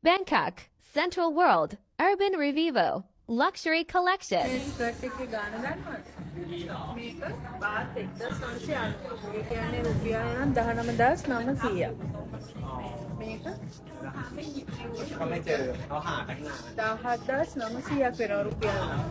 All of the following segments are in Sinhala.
Bangkok, Central World, Urban Revivo, Luxury Collection. මේ ස්කර්ට් එකේ ගාන දන්නවද? මේක බාත් 1990. ඒ කියන්නේ රුපියල් නම් 19900ක්. මේක 17900ක් වෙනවා රුපියල් නම්.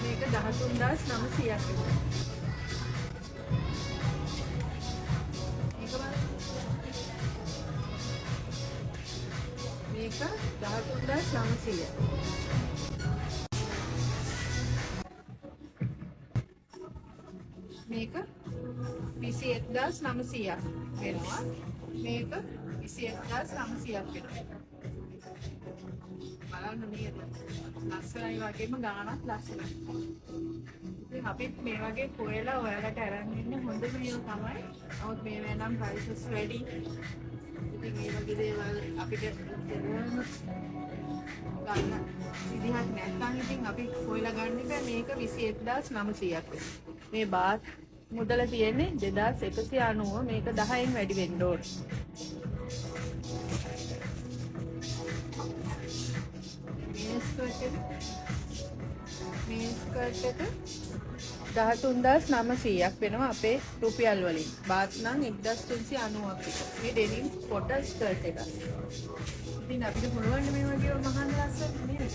මේක 13900ක් වෙනවා. මේක 13900. මේක 21900ක් වෙනවා. මේක 21900ක් වෙනවා. බලන්න නේද? ලස්සනයි වගේම ගානක් ලස්සනයි. ඉතින් අපිත් මේ වගේ කොයලා ඔයාලට අරන් ඉන්න හොඳම ඒවා තමයි. නමුත් මේ නම් prices වැඩි. ඉතින් මේ වගේ දේවල් අපිට ගන්න විදිහක් නැත්නම් ඉතින් අපි කොයලා ගන්න එක මේක 21900ක් වෙනවා. මේ බාත් මුදල තියෙන්නේ 2190. මේක 10න් වැඩි වෙන්න ඕන. මේ ස්කර්ට් එක 13900ක් වෙනවා අපේ රුපියල් වලින්. බාත් නම් 1390ක් විතර. මේ ඩෙනිම් කොටන් ස්කර්ට් එකක්. ඉතින් අපිට පුළුවන් මේ වගේ මහන් ලස්සන නේද?